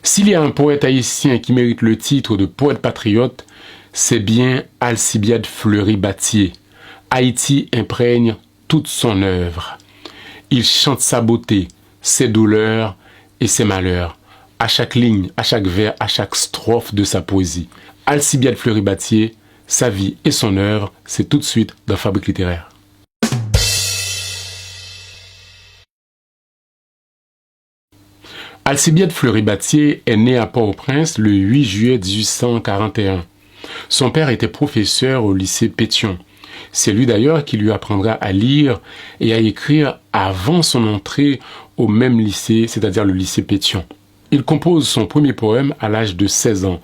S'il y a un poète haïtien qui mérite le titre de poète patriote, c'est bien Alcibiade Fleury-Battier. Haïti imprègne toute son œuvre. Il chante sa beauté, ses douleurs et ses malheurs, à chaque ligne, à chaque vers, à chaque strophe de sa poésie. Alcibiade Fleury-Battier, sa vie et son œuvre, c'est tout de suite dans Fabrique littéraire. Alcibiade Fleury-Battier est né à Port-au-Prince le 8 juillet 1841. Son père était professeur au lycée Pétion. C'est lui d'ailleurs qui lui apprendra à lire et à écrire avant son entrée au même lycée, c'est-à-dire le lycée Pétion. Il compose son premier poème à l'âge de 16 ans.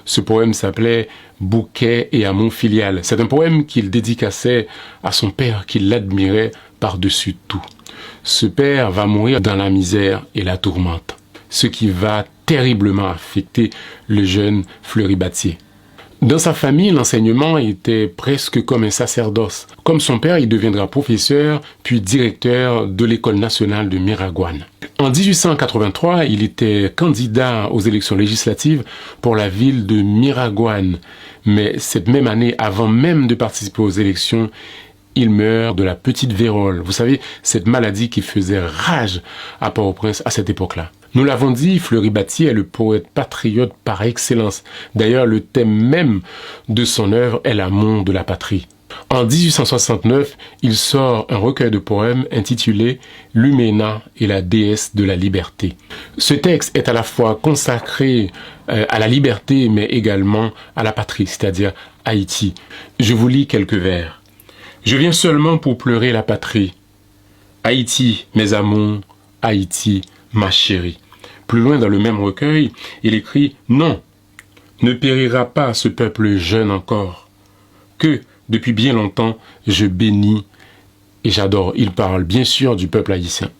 Ce poème s'appelait « Bouquet et amour filial ». C'est un poème qu'il dédicaçait à son père qui l'admirait par-dessus tout. Ce père va mourir dans la misère et la tourmente, ce qui va terriblement affecter le jeune Fleury-Battier. Dans sa famille, l'enseignement était presque comme un sacerdoce. Comme son père, il deviendra professeur, puis directeur de l'École nationale de Miragoâne. En 1883, il était candidat aux élections législatives pour la ville de Miragoâne. Mais cette même année, avant même de participer aux élections, il meurt de la petite vérole. Vous savez, cette maladie qui faisait rage à Port-au-Prince à cette époque-là. Nous l'avons dit, Fleury-Battier est le poète patriote par excellence. D'ailleurs, le thème même de son œuvre est l'amour de la patrie. En 1869, il sort un recueil de poèmes intitulé « Lumena et la déesse de la liberté ». Ce texte est à la fois consacré à la liberté, mais également à la patrie, c'est-à-dire Haïti. Je vous lis quelques vers. « Je viens seulement pour pleurer la patrie. Haïti, mes amours, Haïti, ma chérie. » Plus loin dans le même recueil, il écrit « Non, ne périra pas ce peuple jeune encore, que, depuis bien longtemps, je bénis et j'adore. » Il parle bien sûr du peuple haïtien.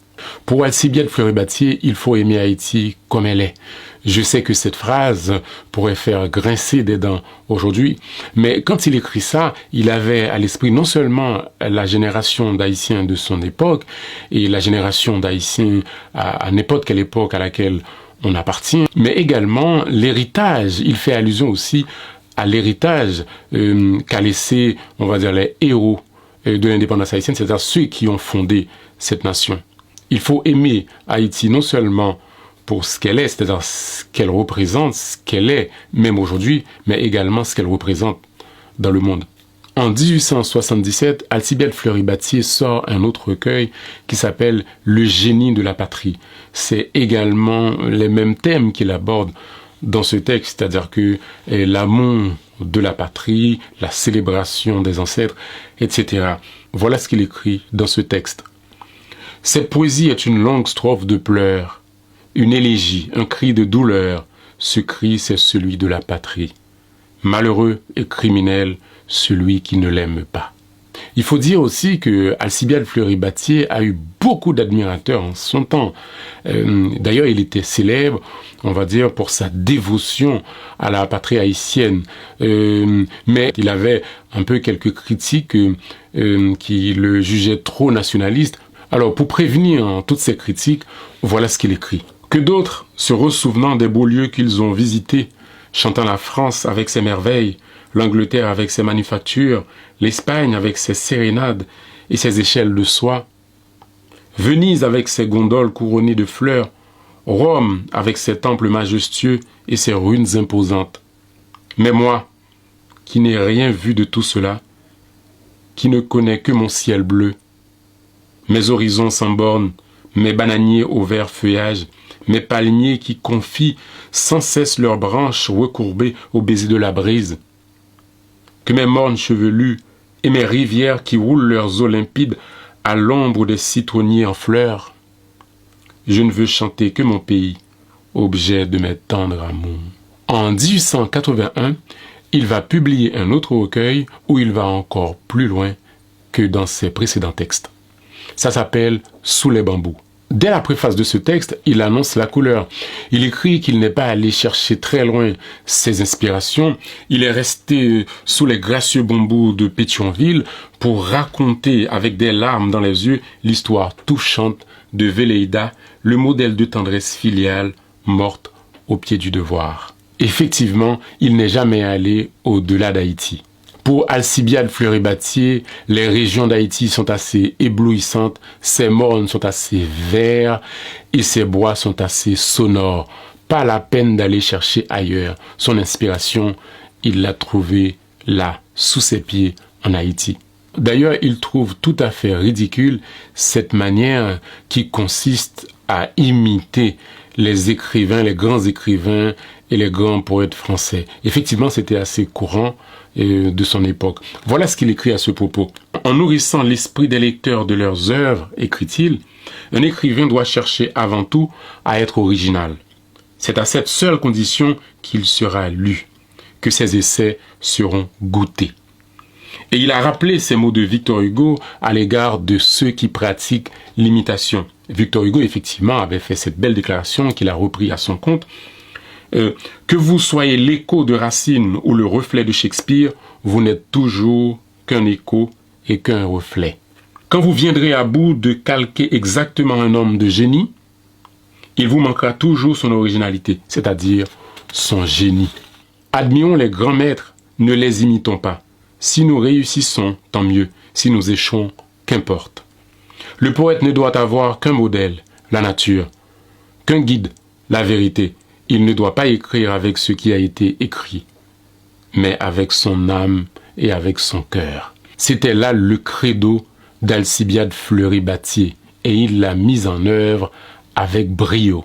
Pour Alcibiade Fleury-Battier, il faut aimer Haïti comme elle est. Je sais que cette phrase pourrait faire grincer des dents aujourd'hui, mais quand il écrit ça, il avait à l'esprit non seulement la génération d'Haïtiens de son époque et la génération d'Haïtiens à n'importe quelle époque à laquelle on appartient, mais également l'héritage. Il fait allusion aussi à l'héritage qu'a laissé, on va dire, les héros de l'indépendance haïtienne, c'est-à-dire ceux qui ont fondé cette nation. Il faut aimer Haïti non seulement pour ce qu'elle est, c'est-à-dire ce qu'elle représente, ce qu'elle est, même aujourd'hui, mais également ce qu'elle représente dans le monde. En 1877, Alcibiade Fleury-Battier sort un autre recueil qui s'appelle « Le génie de la patrie ». C'est également les mêmes thèmes qu'il aborde dans ce texte, c'est-à-dire que l'amour de la patrie, la célébration des ancêtres, etc. Voilà ce qu'il écrit dans ce texte. Cette poésie est une longue strophe de pleurs, une élégie, un cri de douleur. Ce cri, c'est celui de la patrie. Malheureux et criminel, celui qui ne l'aime pas. Il faut dire aussi que Alcibiade Fleury-Battier a eu beaucoup d'admirateurs en son temps. D'ailleurs, il était célèbre, on va dire, pour sa dévotion à la patrie haïtienne. Mais il avait un peu quelques critiques qui le jugeaient trop nationaliste. Alors, pour prévenir toutes ces critiques, voilà ce qu'il écrit. Que d'autres, se ressouvenant des beaux lieux qu'ils ont visités, chantant la France avec ses merveilles, l'Angleterre avec ses manufactures, l'Espagne avec ses sérénades et ses échelles de soie, Venise avec ses gondoles couronnées de fleurs, Rome avec ses temples majestueux et ses ruines imposantes. Mais moi, qui n'ai rien vu de tout cela, qui ne connais que mon ciel bleu, mes horizons sans bornes, mes bananiers au vert feuillage, mes palmiers qui confient sans cesse leurs branches recourbées au baiser de la brise, que mes mornes chevelus et mes rivières qui roulent leurs eaux limpides à l'ombre des citronniers en fleurs. Je ne veux chanter que mon pays, objet de mes tendres amours. En 1881, il va publier un autre recueil où il va encore plus loin que dans ses précédents textes. Ça s'appelle « Sous les bambous ». Dès la préface de ce texte, il annonce la couleur. Il écrit qu'il n'est pas allé chercher très loin ses inspirations. Il est resté sous les gracieux bambous de Pétionville pour raconter avec des larmes dans les yeux l'histoire touchante de Véléida, le modèle de tendresse filiale morte au pied du devoir. Effectivement, il n'est jamais allé au-delà d'Haïti. Pour Alcibiade Fleury-Battier, les régions d'Haïti sont assez éblouissantes, ses mornes sont assez verts et ses bois sont assez sonores. Pas la peine d'aller chercher ailleurs. Son inspiration, il l'a trouvée là, sous ses pieds, en Haïti. D'ailleurs, il trouve tout à fait ridicule cette manière qui consiste à imiter les écrivains, les grands écrivains et les grands poètes français. Effectivement, c'était assez courant de son époque. Voilà ce qu'il écrit à ce propos. En nourrissant l'esprit des lecteurs de leurs œuvres, écrit-il, un écrivain doit chercher avant tout à être original. C'est à cette seule condition qu'il sera lu, que ses essais seront goûtés. Et il a rappelé ces mots de Victor Hugo à l'égard de ceux qui pratiquent l'imitation. Victor Hugo, effectivement, avait fait cette belle déclaration qu'il a repris à son compte. Que vous soyez l'écho de Racine ou le reflet de Shakespeare, vous n'êtes toujours qu'un écho et qu'un reflet. Quand vous viendrez à bout de calquer exactement un homme de génie, il vous manquera toujours son originalité, c'est-à-dire son génie. Admirons les grands maîtres, ne les imitons pas. Si nous réussissons, tant mieux. Si nous échouons, qu'importe. Le poète ne doit avoir qu'un modèle, la nature, qu'un guide, la vérité. Il ne doit pas écrire avec ce qui a été écrit, mais avec son âme et avec son cœur. C'était là le credo d'Alcibiade Fleury-Battier et il l'a mis en œuvre avec brio.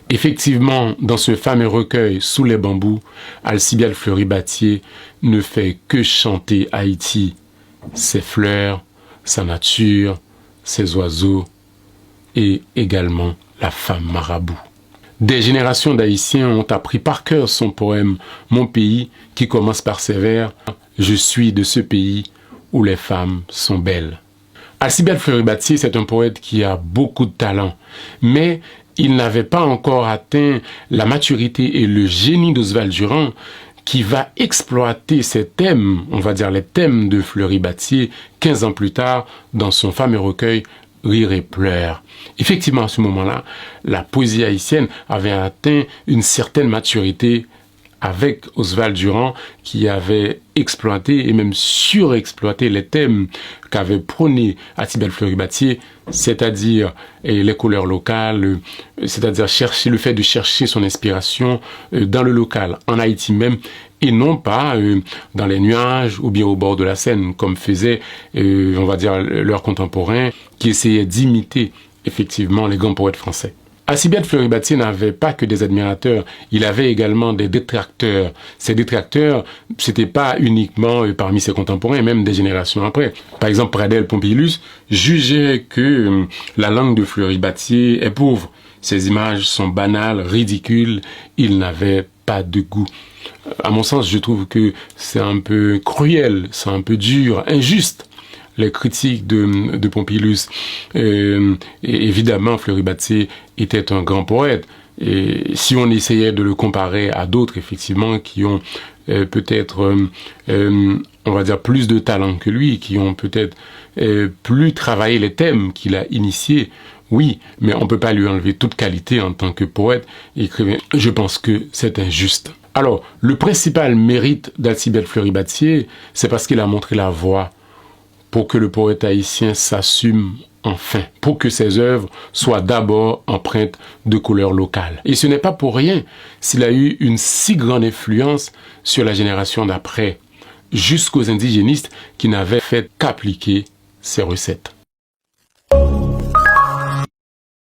Effectivement, dans ce fameux recueil Sous les bambous, Alcibiade Fleury-Battier ne fait que chanter Haïti, ses fleurs, sa nature, ses oiseaux et également la femme marabout. Des générations d'Haïtiens ont appris par cœur son poème « Mon pays » qui commence par ces vers « Je suis de ce pays où les femmes sont belles ». Alcibiade Fleury-Battier, c'est un poète qui a beaucoup de talent, mais il n'avait pas encore atteint la maturité et le génie d'Oswald Durand qui va exploiter ces thèmes, on va dire les thèmes de Fleury-Battier, 15 ans plus tard, dans son fameux recueil Rire et pleurs. Effectivement, à ce moment-là, la poésie haïtienne avait atteint une certaine maturité avec Oswald Durand qui avait exploité et même surexploité les thèmes qu'avait prôné Alcibiade Fleury-Battier, c'est-à-dire les couleurs locales, c'est-à-dire le fait de chercher son inspiration dans le local, en Haïti même, et non pas dans les nuages ou bien au bord de la Seine, comme faisaient, on va dire, leurs contemporains, qui essayaient d'imiter effectivement les grands poètes français. Alcibiade Fleury-Battier n'avait pas que des admirateurs, il avait également des détracteurs. Ces détracteurs, c'était pas uniquement parmi ses contemporains, même des générations après. Par exemple, Pradel Pompilus jugeait que la langue de Fleury-Battier est pauvre. Ses images sont banales, ridicules, il n'avait pas de goût. À mon sens, je trouve que c'est un peu cruel, c'est un peu dur, injuste. Les critiques de Pompilus. Et évidemment, Fleury-Battier était un grand poète. Et si on essayait de le comparer à d'autres, effectivement, qui ont peut-être, on va dire, plus de talent que lui, qui ont peut-être plus travaillé les thèmes qu'il a initiés, oui, mais on ne peut pas lui enlever toute qualité en tant que poète et écrivain. Je pense que c'est injuste. Alors, le principal mérite d'Alcibiade Fleury-Battier, c'est parce qu'il a montré la voie pour que le poète haïtien s'assume enfin, pour que ses œuvres soient d'abord empreintes de couleurs locales. Et ce n'est pas pour rien s'il a eu une si grande influence sur la génération d'après, jusqu'aux indigénistes qui n'avaient fait qu'appliquer ses recettes.